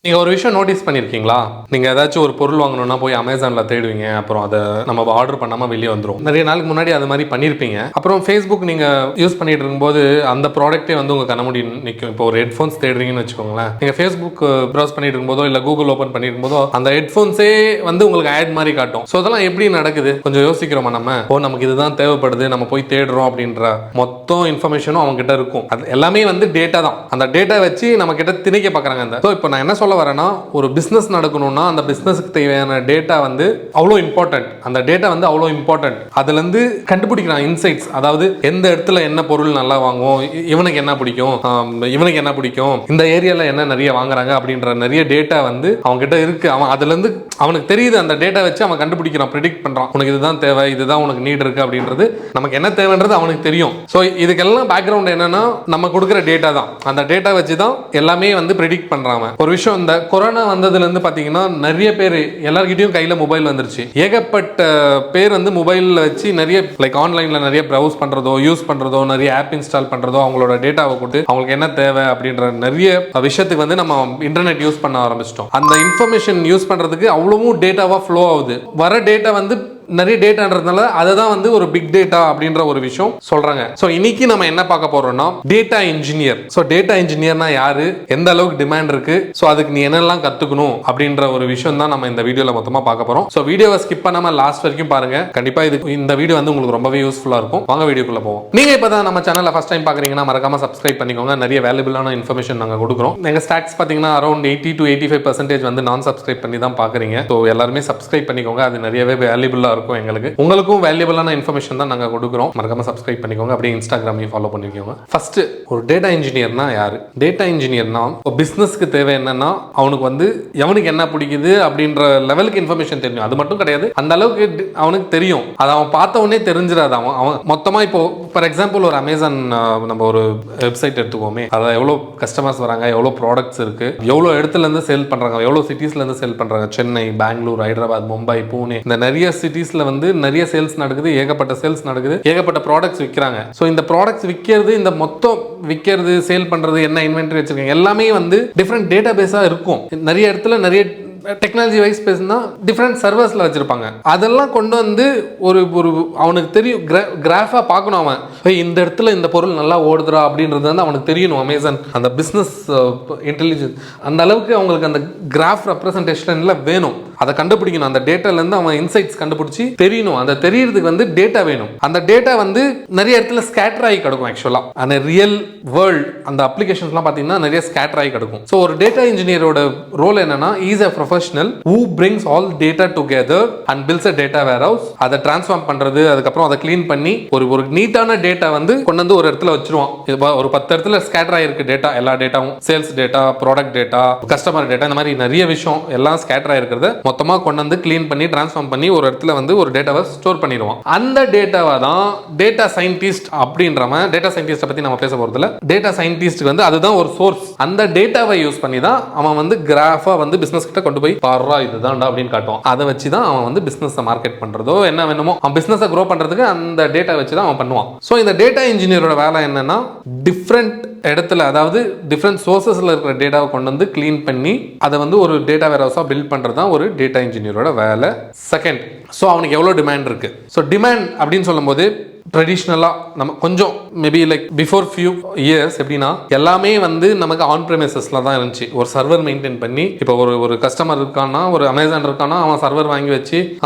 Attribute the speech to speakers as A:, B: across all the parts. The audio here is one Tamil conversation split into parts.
A: நீங்க ஒரு விஷயம் நோட்டீஸ் பண்ணிருக்கீங்களா? நீங்க ஏதாச்சும் ஒரு பொருள் வாங்கணும்னா போய் அமேசான்ல தேடுவீங்க. அப்புறம் அதை நம்ம ஆர்டர் பண்ணாம வெளியே வந்துரும். நிறைய நாளுக்கு முன்னாடி அது மாதிரி பண்ணிருப்பீங்க. அப்புறம் Facebook நீங்க யூஸ் பண்ணிட்டு இருக்கும்போது அந்த ப்ராடக்ட்டே வந்து உங்க கண்ண முடி நிற்கும். இப்போ ஒரு ஹெட்ஃபோன்ஸ் தேடுறீங்கன்னு வச்சுக்கோங்களேன். நீங்க Facebook ப்ரௌஸ் பண்ணிட்டு இருக்கும்போதோ இல்ல கூகுள் ஓபன் பண்ணிட்டு இருக்கும்போதோ அந்த ஹெட்ஃபோன்ஸே வந்து உங்களுக்கு ஆட் மாதிரி காட்டும். ஸோ அதெல்லாம் எப்படி நடக்குது? கொஞ்சம் யோசிக்கிறோமா நம்ம? நமக்கு இதுதான் தேவைப்படுது, நம்ம போய் தேடுறோம் அப்படின்ற மொத்தம் இன்ஃபர்மேஷனும் அவங்க கிட்ட இருக்கும். அது எல்லாமே வந்து டேட்டா தான். அந்த டேட்டா வச்சு நம்ம கிட்ட திணிக்க பார்க்குறாங்க. இப்போ நான் என்ன சொல்ல வரேன்னா, ஒரு பிசினஸ் நடக்கணும்னா அந்த பிசினஸ்க்கு தேவையான டேட்டா வந்து அவ்வளோ இம்பார்ட்டன்ட். அந்த டேட்டா வந்து அவ்வளோ இம்பார்ட்டன்ட். அதுல இருந்து கண்டுபிடிக்கிறான் இன்சைட்ஸ். அதாவது எந்த இடத்துல என்ன பொருள் நல்லா வாங்குவோம், இவனுக்கு என்ன பிடிக்கும், இவனுக்கு என்ன பிடிக்கும், இந்த ஏரியால என்ன நிறைய வாங்குறாங்க அப்படின்ற நிறைய டேட்டா வந்து அவங்க கிட்ட இருக்கு. அவன் அதுல இருந்து அவனுக்கு தெரியுது. அந்த டேட்டா வச்சு அவன் கண்டுபிடிக்கிறான், ப்ரெடிக்ட் பண்றான். உனக்கு இதுதான் தேவை, இதுதான் உனக்கு நீட் இருக்கு அப்படின்றது நமக்கு என்ன தேவைன்றது அவனுக்கு தெரியும். ஸோ இதுக்கெல்லாம் பேக்ரவுண்ட் என்னன்னா நம்ம கொடுக்குற டேட்டா தான். அந்த டேட்டா வச்சு தான் எல்லாமே வந்து ப்ரெடிக்ட் பண்றாங்க. ஒரு விஷயம், இந்த கொரோனா வந்ததுல இருந்து பாத்தீங்கன்னா நிறைய பேர் எல்லார்கிட்டயும் கையில மொபைல் வந்துருச்சு. ஏகப்பட்ட பேர் வந்து மொபைல்ல வச்சு நிறைய லைக் ஆன்லைன்ல நிறைய ப்ரௌஸ் பண்றதோ யூஸ் பண்றதோ நிறைய ஆப் இன்ஸ்டால் பண்றதோ அவங்களோட டேட்டாவை கொடுத்து அவங்களுக்கு என்ன தேவை அப்படின்ற நிறைய விஷயத்துக்கு வந்து நம்ம இன்டர்நெட் யூஸ் பண்ண ஆரம்பிச்சிட்டோம். அந்த இன்ஃபர்மேஷன் யூஸ் பண்றதுக்கு அவ்வளவும் டேட்டாவா ஃப்ளோ ஆகுது. வர டேட்டா வந்து நிறைய டேட்டான்றதுனால அதை தான் வந்து ஒரு பிக் டேட்டா அப்படின்ற ஒரு விஷயம் சொல்றாங்க. ஸோ இன்னைக்கு நம்ம என்ன பார்க்க போறோம்னா டேட்டா இன்ஜினியர். ஸோ டேட்டா இன்ஜினியர்னா யாரு, எந்த அளவுக்கு டிமாண்ட் இருக்கு, ஸோ அதுக்கு நீ என்னெல்லாம் கத்துக்கணும் அப்படின்ற ஒரு விஷயம் தான் நம்ம இந்த வீடியோல மொத்தமா பார்க்க போறோம். ஸோ வீடியோவை ஸ்கிப் பண்ணாம லாஸ்ட் வரைக்கும் பாருங்க. கண்டிப்பா இந்த வீடியோ வந்து உங்களுக்கு ரொம்பவே யூஸ்ஃபுல்லா இருக்கும். வாங்க வீடியோக்குள்ள போவோம். நீங்க இப்பதான் நம்ம சேனலை ஃபர்ஸ்ட் டைம் பாக்குறீங்கன்னா மறக்காம சப்ஸ்கிரைப் பண்ணிக்கோங்க. நிறைய வேல்யூபிளான இன்ஃபர்மேஷன் நாங்க கொடுக்குறோம். எங்க ஸ்டாட்ஸ் பாத்தீங்கன்னா அரௌண்ட் 80 to 85% வந்து நான் சப்ஸ்கிரைப் பண்ணி தான் பாக்குறீங்க. ஸோ எல்லாருமே சப்ஸ்கிரைப் பண்ணிக்கோங்க. அது நிறையவே வேல்யூபிளா இருக்கும். உங்களுக்கும் வேல்யூபிளான இன்ஃபர்மேஷன் தான் நாங்க கொடுக்குறோம். மறக்காம சப்ஸ்கிரைப் பண்ணிக்கோங்க. அப்படியே இன்ஸ்டாகிராமையும் ஃபாலோ பண்ணிக்கோங்க. ஃபர்ஸ்ட், ஒரு டேட்டா இன்ஜினியர்னா யாரு? டேட்டா இன்ஜினியர்னா பிசினஸ்க்கு தேவை என்னன்னா அவனுக்கு வந்து எவனுக்கு என்ன பிடிக்குது அப்படின்ற லெவலுக்கு இன்ஃபர்மேஷன் தெரியும். அது மட்டும் கிடையாது, அந்த அளவுக்கு அவனுக்கு தெரியும். அது அவன் பார்த்த உடனே தெரிஞ்சிடாது. அவன் மொத்தமா இப்போ ஃபார் எக்ஸாம்பிள் ஒரு அமேசான் நம்ம ஒரு வெப்சைட் எடுத்துக்கோமே. அதாவது எவ்வளோ கஸ்டமர்ஸ் வராங்க, எவ்வளோ ப்ராடக்ட்ஸ் இருக்கு, எவ்வளோ இடத்துல இருந்து சேல் பண்றாங்க, எவ்வளோ சிட்டிஸ்ல இருந்து சேல் பண்றாங்க. சென்னை, பெங்களூர், ஹைதராபாத், மும்பை, பூனே, இந்த நிறைய சிட்டிஸ்ல வந்து நிறைய சேல்ஸ் நடக்குது. ஏகப்பட்ட சேல்ஸ் நடக்குது. ஏகப்பட்ட ப்ராடக்ட்ஸ் விற்கிறாங்க. ஸோ இந்த ப்ராடக்ட்ஸ் விற்கிறது, இந்த மொத்தம் விற்கிறது, சேல் பண்றது, என்ன இன்வென்டரி வச்சிருக்காங்க எல்லாமே வந்து டிஃப்ரெண்ட் டேட்டா பேஸா இருக்கும். நிறைய இடத்துல நிறைய டெக்னாலஜி வைஸ் பேசுனா டிஃப்ரெண்ட் சர்வர்ஸ்ல வச்சிருப்பாங்க. அதெல்லாம் கொண்டு வந்து ஒரு அவனுக்கு தெரியும். கிராஃபா பார்க்கணும். அவன் இந்த இடத்துல இந்த பொருள் நல்லா ஓடுதுரா அப்படின்றது வந்து அவனுக்கு தெரியணும். அமேசான் அந்த பிசினஸ் இன்டெலிஜென்ஸ் அந்த அளவுக்கு அவங்களுக்கு அந்த கிராஃப் ரெப்ரசன்டேஷன்ல வேணும். அதை கண்டுபிடிக்கணும். அந்த டேட்டால இருந்து அவன் இன்சைட்ஸ் கண்டுபிடிச்சி தெரியணும். அந்த தெரியறதுக்கு வந்து டேட்டா வேணும். அந்த டேட்டா வந்து நிறைய இடத்துல ஸ்கேட்டர் ஆகி கிடக்கும். ஆக்சுவலா அந்த ரியல் வேர்ல்ட் அந்த அப்ளிகேஷன்ஸ்லாம் பார்த்தீங்கன்னா நிறைய ஸ்கேட்டர் ஆகி கிடக்கும். ஸோ ஒரு டேட்டா இன்ஜினியரோட ரோல் என்னன்னா, is a professional who brings all data together and builds a data warehouse. அதை டிரான்ஸ்ஃபார்ம் பண்றது, அதுக்கப்புறம் அதை க்ளீன் பண்ணி ஒரு நீட்டான டேட்டா வந்து கொண்டு வந்து ஒரு இடத்துல வச்சிருவான். ஒரு 10 இடத்துல ஸ்கேட்டர் ஆயிருக்கு டேட்டா. எல்லா டேட்டாவும் sales data, product data, customer data, இந்த மாதிரி நிறைய விஷயம் எல்லாம் ஸ்கேட்டர் ஆயிருக்கிறத மொத்தமா கொண்டு வந்து க்ளீன் பண்ணி டிரான்ஸ்ஃபார்ம் பண்ணி ஒரு இடத்துல வந்து ஒரு டேட்டாவை ஸ்டோர் பண்ணிடுவான். அந்த டேட்டாவை தான் டேட்டா சயின்டிஸ்ட் அப்படின்றவன், டேட்டா சயின்டிஸ்ட் பத்தி நம்ம பேச போறதுல, டேட்டா சயின்டிஸ்ட் வந்து அதுதான் ஒரு சோர்ஸ். அந்த டேட்டாவை யூஸ் பண்ணி தான் அவன் வந்து கிராஃபா வந்து பிசினஸ் கிட்ட கொண்டு போய் பாரா இதுதான்டா அப்படின்னு காட்டுவான். அதை வச்சு தான் அவன் வந்து பிசினஸ் மார்க்கெட் பண்றதோ என்ன வேணுமோ அவன் பிசினஸ் க்ரோ பண்றதுக்கு அந்த டேட்டா வச்சு தான் அவன் பண்ணுவான். ஸோ இந்த டேட்டா இன்ஜினியரோட வேலை என்னன்னா, டிஃப்ரெண்ட் இடத்துல, அதாவது டிஃப்ரெண்ட் சோர்சஸ்ல இருக்கிற டேட்டாவை கொண்டு வந்து க்ளீன் பண்ணி அதை வந்து ஒரு டேட்டா வேர்ஹவுஸா பில்ட் பண்றது தான் ஒரு டேட்டா இன்ஜினியரோட வேலை. செகண்ட், ஸோ அவனுக்கு எவ்வளோ டிமாண்ட் இருக்கு. ஸோ டிமாண்ட் அப்படின்னு சொல்லும்போது ட்ரெடிஷ்னலாக நம்ம கொஞ்சம் maybe like before few years எப்படின்னா எல்லாமே வந்து நமக்கு ஆன் ப்ரெமிசஸ்ல தான் இருந்துச்சு. ஒரு சர்வர் மெயின்டைன் பண்ணி, இப்போ ஒரு கஸ்டமர் இருக்கான்னா, ஒரு அமேசான் இருக்கான்னா, அவன் சர்வர் வாங்கி வச்சு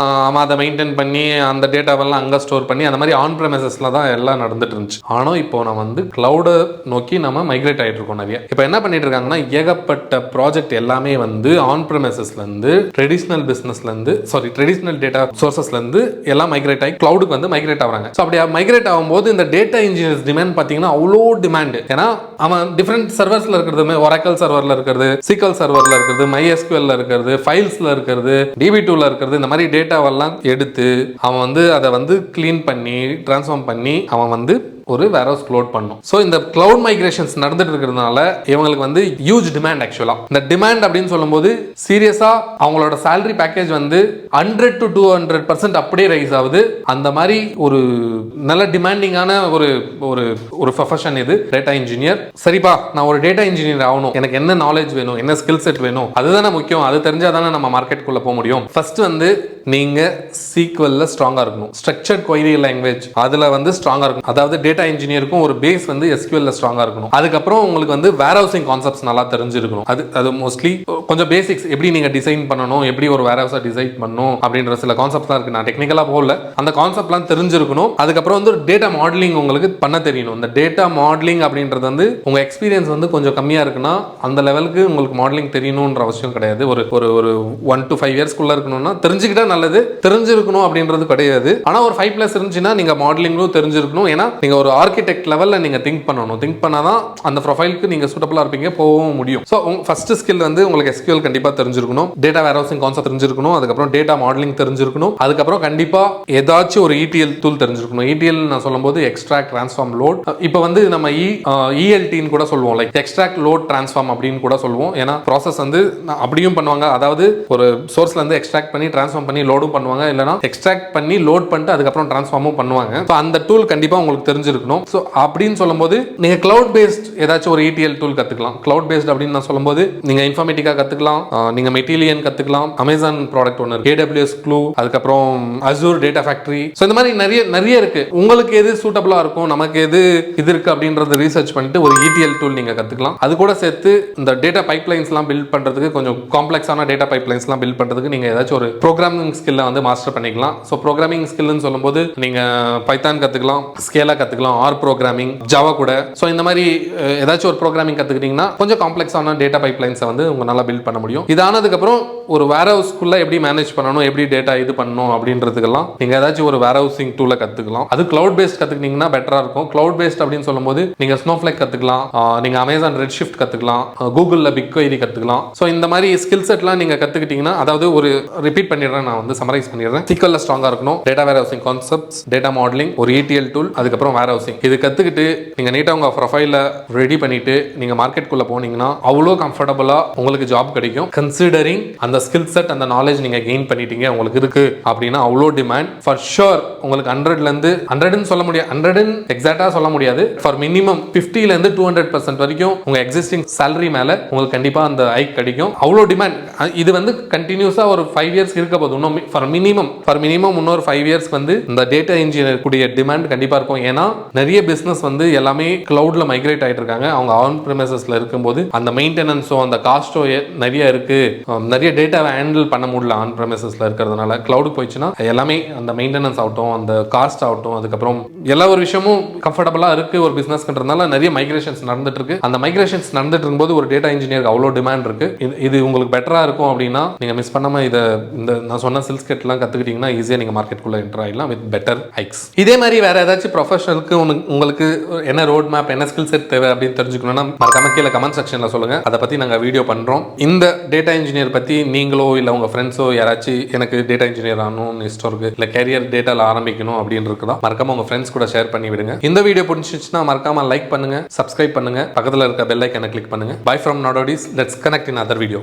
A: அவன் அதை மெயின்டைன் பண்ணி அந்த டேட்டாவெல்லாம் அங்கே ஸ்டோர் பண்ணி அந்த மாதிரி ஆன் ப்ரெமிசஸ்ல தான் எல்லாம் நடந்துட்டு இருந்துச்சு. ஆனால் இப்போ நம்ம வந்து கிளவுடை நோக்கி நம்ம மைக்ரேட் ஆகிட்டு இருக்கோம் நிறைய. இப்போ என்ன பண்ணிட்டு இருக்காங்கன்னா, ஏகப்பட்ட ப்ராஜெக்ட் எல்லாமே வந்து ஆன் ப்ரெமிசஸ்ல இருந்து ட்ரெடிஷ்னல் பிசினஸ்ல இருந்து ட்ரெடிஷ்னல் டேட்டா சோர்சஸ்ல இருந்து எல்லாம் மைக்ரேட் ஆகி கிளவுடுக்கு வந்து மைக்ரேட் ஆகிறாங்க. ஸோ அப்படி மைக்ரேட் ஆகும்போது இந்த டேட்டா இன்ஜினியர்ஸ் டிமாண்ட் பார்த்தீங்கன்னா அவ்வளோ டிமாண்ட். ஏன்னா அவன் டிஃப்ரெண்ட் சர்வர்ஸ்ல இருக்கிறது, ஒராக்கிள் சர்வர்ல இருக்கிறது, சீக்வல் சர்வர்ல இருக்கிறது, MySQLல இருக்கிறது, ஃபைல்ஸ்ல இருக்கிறது, DB2ல இருக்கிறது, இந்த மாதிரி டேட்டாவெல்லாம் எடுத்து அவன் வந்து அதை வந்து கிளீன் பண்ணி டிரான்ஸ்ஃபார்ம் பண்ணி அவன் வந்து ஒரு வேர்ஹவுஸ் லோட் பண்ணும். ஸோ இந்த கிளவுட் மைக்ரேஷன்ஸ் நடந்துட்டு இருக்கிறதுனால இவங்களுக்கு வந்து ஹியூஜ் டிமாண்ட். ஆக்சுவலா இந்த டிமாண்ட் அப்படின்னு சொல்லும்போது சீரியஸா அவங்களோட salary பேக்கேஜ் வந்து 100 to 200% அப்படியே ரைஸ் ஆகுது. அந்த மாதிரி ஒரு நல்ல டிமாண்டிங்கான ஒரு ஒரு ஒரு ப்ரொஃபஷன் இது டேட்டா இன்ஜினியர். சரிப்பா, நான் ஒரு டேட்டா இன்ஜினியர் ஆகணும், எனக்கு என்ன நாலேஜ் வேணும், என்ன ஸ்கில் செட் வேணும், அதுதானே முக்கியம். அது தெரிஞ்சாதானே நம்ம மார்க்கெட்டுக்குள்ள போக முடியும். ஃபர்ஸ்ட் வந்து நீங்க சீக்வல்ல ஸ்ட்ராங்கா இருக்கணும். ஸ்ட்ரக்சர்ட் query லாங்குவேஜ் அதுல வந்து ஸ்ட்ராங்கா இருக்கணும். அதாவது டேட்டா இன்ஜினியருக்கும் ஒரு பேஸ் வந்து SQL ல ஸ்ட்ராங்கா இருக்கணும். அதுக்கப்புறம் உங்களுக்கு வந்து வேர்ஹவுசிங் கான்செப்ட்ஸ் நல்லா தெரிஞ்சிருக்கணும். அது மோஸ்ட்லி கொஞ்சம் பேசிக்ஸ், எப்படி நீங்க டிசைன் பண்ணணும், எப்படி ஒரு வேர்ஹவுஸை டிசைன் பண்ணணும் அப்படின்ற சில கான்செப்ட்லாம் இருக்கு. நான் டெக்னிக்கலா போகல, அந்த கான்செப்ட்லாம் தெரிஞ்சிருக்கணும். அதுக்கப்புறம் வந்து டேட்டா மாடலிங் உங்களுக்கு பண்ண தெரியணும். இந்த டேட்டா மாடலிங் அப்படின்றது வந்து உங்க எக்ஸ்பீரியன்ஸ் வந்து கொஞ்சம் கம்மியா இருக்குன்னா அந்த லெவலுக்கு உங்களுக்கு மாடலிங் தெரியணும்ன்ற அவசியம் கிடையாது. ஒரு 1 to 5 இயர்ஸ்க்குள்ள இருக்கணும்னா தெரிஞ்சுக்கிட்டா நல்லது. தெரிஞ்சிருக்கணும் அப்படின்றது கிடையாது. ஆனா ஒரு 5+ இருந்துச்சுன்னா நீங்க மாடலிங்கும் தெரிஞ்சிருக்கணும். ஏன்னா நீங்க ஒரு ஆர்கிடெக்ட் லெவல்ல நீங்க திங்க் பண்ணணும். திங்க் பண்ணாதான் அந்த ப்ரொஃபைலுக்கு நீங்க சூட்டபிளா இருப்பீங்க, போகவும் முடியும். ஸோ ஃபர்ஸ்ட் ஸ்கில் வந்து உங்களுக்கு SQL கண்டிப்பா தெரிஞ்சிருக்கணும், டேட்டா வேர்ஹவுசிங் கான்செப்ட் தெரிஞ்சிருக்கணும், அதுக்கப்புறம் டேட்டா மாடலிங் தெரிஞ்சிருக்கணும், அதுக்கப்புறம் கண்டிப்பா ஏதாச்சும் ஒரு ETL டூல் தெரிஞ்சிருக்கணும். ETL நான் சொல்லும்போது எக்ஸ்ட்ராக்ட் ட்ரான்ஸ்ஃபார்ம் லோட். இப்போ வந்து நம்ம ELT கூட சொல்லுவோம், லைக் எக்ஸ்ட்ராக்ட் லோட் ட்ரான்ஸ்ஃபார்ம் அப்படின்னு கூட சொல்லுவோம். ஏன்னா ப்ராசஸ் வந்து அப்படியும் பண்ணுவாங்க. அதாவது ஒரு சோர்ஸ்ல இருந்து எக்ஸ்ட்ராக்ட் பண்ணி ட்ரான்ஸ்ஃபார்ம் பண்ணி லோடும் பண்ணுவாங்க, இல்லனா எக்ஸ்ட்ராக்ட் பண்ணி லோட் பண்ணிட்டு அதுக்கப்புறம் ட்ரான்ஸ்ஃபார்மும் பண்ணுவாங்க. ஸோ அந்த டூல் கண்டிப்பா உங்களுக்கு தெரிஞ்சிருக்கணும். ஸோ அப்படின்னு சொல்லும்போது நீங்க கிளவுட் பேஸ்ட் ஏதாச்சும் ஒரு ETL டூல் கத்துக்கலாம். கிளவுட் பேஸ்ட் அப்படின்னு நான் சொல்லும்போது நீங்க இன்ஃபர்மேட்டிக்கா கத்துக்கலாம், நீங்க மெட்டீரியல் கத்துக்கலாம், அமேசான் ப்ராடக்ட் ஒன்று இருக்கு, AWS க்ளூ, அதுக்கப்புறம் Azure டேட்டா ஃபேக்டரி. ஸோ இந்த மாதிரி நிறைய இருக்கு. உங்களுக்கு எது சூட்டபிளா இருக்கும், நமக்கு எது இது இருக்கு அப்படின்றத ரீசர்ச் பண்ணிட்டு ஒரு ETL டூல் நீங்க கத்துக்கலாம். அது கூட சேர்த்து இந்த டேட்டா பைப்லைன்ஸ்லாம் பில்ட் பண்றதுக்கு, கொஞ்சம் காம்ப்ளெக்ஸான டேட்டா பைப்லைன்ஸ்லாம் பில்ட் பண்றதுக்கு நீங்க ஏதாச்சும் ஒரு ப்ரோக்ராமிங் ஸ்கில்லை வந்து மாஸ்டர் பண்ணிக்கலாம். ஸோ ப்ரோக்ராமிங் ஸ்கில்னு சொல்லும்போது நீங்க பைத்தான் கத்துக்கலாம், ஸ்கேலா கத்துக்கலாம், ஆர் ப்ரோக்ராமிங், ஜாவா கூட. ஸோ இந்த மாதிரி ஏதாச்சும் ஒரு ப்ரோக்ராமிங் கத்துக்கிட்டீங்கன்னா கொஞ்சம் காம்ப்ளெக்ஸான டேட்டா பைப்லைன்ஸை வந்து உங்க நல்லா பில்ட் பண்ண முடியும். இது ஆனதுக்கு அப்புறம் ஒரு வேர்ஹவுஸ்க்குள்ள எப்படி மேனேஜ் பண்ணணும், எப்படி டேட்டா இது பண்ணணும் அப்படின்றதுக்கெல்லாம் நீங்க ஏதாச்சும் ஒரு வேர்ஹவுசிங் டூலை கத்துக்கலாம். அது கிளவுட் பேஸ்ட் கத்துக்கிட்டீங்கன்னா பெட்டரா இருக்கும். கிளவுட் பேஸ்ட் அப்படின்னு சொல்லும்போது நீங்க ஸ்னோஃப்ளேக் கத்துக்கலாம், நீங்க அமேசான் ரெட் ஷிஃப்ட் கத்துக்கலாம், கூகுள்ல BigQuery கத்துக்கலாம். ஸோ இந்த மாதிரி ஸ்கில் செட்லாம் நீங்க கத்துக்கிட்டீங்கன்னா, அதாவது ஒரு ரிப்பீட் பண்ணிடுறேன், நான் வந்து சமரைஸ் பண்ணிடுறேன். SQL ஸ்ட்ராங்கா இருக்கணும், data warehousing concepts, data modelling, ஒரு ETL டூல், அதுக்கப்புறம் வேர்ஹவுசிங். இது கத்துக்கிட்டு நீங்க நீட்டா உங்க ப்ரொஃபைல ரெடி பண்ணிட்டு நீங்க மார்க்கெட்டுக்குள்ள போனீங்கன்னா அவ்வளோ கம்ஃபர்டபுளா உங்களுக்கு ஜாப் கிடைக்கும். கன்சிடரிங் அந்த ஸ்கில் செட், அந்த நாலேஜ் நீங்க கெயின் பண்ணிட்டீங்க, உங்களுக்கு இருக்கு அப்படின்னா அவ்வளோ டிமாண்ட். ஃபார் ஷூர் உங்களுக்கு 100ல இருந்து 100ன்னு சொல்ல முடியாது, 100 எக்ஸாக்டா சொல்ல முடியாது, ஃபார் மினிமம் 50ல இருந்து 200% வரைக்கும் உங்க எக்ஸிஸ்டிங் salary மேல உங்களுக்கு கண்டிப்பா அந்த ஹைக் கிடைக்கும். அவ்வளோ டிமாண்ட். இது வந்து கண்டினியூஸா ஒரு 5 இயர்ஸ் இருக்க போது. இன்னும் ஃபார் மினிமம் இன்னொரு 5 இயர்ஸ் வந்து இந்த டேட்டா இன்ஜினியர் கூடிய டிமாண்ட் கண்டிப்பா இருக்கும். ஏன்னா நிறைய பிசினஸ் வந்து எல்லாமே கிளவுட்ல மைக்ரேட் ஆயிட்டு இருக்காங்க. அவங்க ஆன் பிரமிசஸ்ல இருக்கும்போது அந்த மெயின்டெனன்ஸோ அந்த காஸ்டோ நிறைய இருக்கு, நிறைய டேட்டாவை ஹேண்டில் பண்ண முடியல ஆன் பிரமிசஸ்ல இருக்கிறதுனால. கிளவுட் போயிடுச்சுன்னா எல்லாமே அந்த மெயின்டெனன்ஸ் ஆகட்டும், அந்த காஸ்ட் ஆகட்டும், அதுக்கப்புறம் எல்லா ஒரு விஷயமும் கம்ஃபர்டபுளா இருக்கு ஒரு பிசினஸ்ன்றதுனால நிறைய மைக்ரேஷன்ஸ் நடந்துட்டு இருக்கு. அந்த மைக்ரேஷன்ஸ் நடந்துட்டு இருக்கும்போது ஒரு டேட்டா இன்ஜினியருக்கு அவ்வளோ டிமாண்ட் இருக்கு. இது உங்களுக்கு பெட்டரா இருக்கும் அப்படின்னா நீங்க மிஸ் பண்ணாம இந்த நான் சொன்ன ஸ்கில்ஸ் செட்லாம் கத்துக்கிட்டீங்கன்னா ஈஸியா நீங்க மார்க்கெட்டுக்குள்ள என்டர் ஆயிடலாம் வித் பெட்டர் ஹைக்ஸ். இதே மாதிரி வேற ஏதாச்சும் ப்ரொஃபஷனலுக்கு உங்களுக்கு என்ன ரோட் மேப், என்ன ஸ்கில் செட் தேவை அப்படின்னு தெரிஞ்சுக்கணும்னா மறக்காம கீழே கமெண்ட் செக்ஷன்ல சொல்லுங்க. அதை பத்தி நாங்க வீடியோ பண்றோம். இந்த டேட்டா இன்ஜினியர் பத்தி நீங்களோ இல்ல உங்க ஃப்ரெண்ட்ஸோ யாராச்சும் எனக்கு டேட்டா இன்ஜினியர் ஆகணும்னு இஷ்டம் இருக்கு, இல்ல கேரியர் டேட்டால ஆரம்பிக்கணும் அப்படின்னு இருக்குதா, மறக்காம உங்க ஃப்ரெண்ட்ஸ் கூட ஷேர் பண்ணி விடுங்க. இந்த வீடியோ பிடிச்சிருச்சுன்னா மறக்காம லைக் பண்ணுங்க, சப்ஸ்கிரைப் பண்ணுங்க, பக்கத்துல இருக்க பெல் ஐகானை கிளிக் பண்ணுங்க. Bye from Nadodis. Let's connect in other video.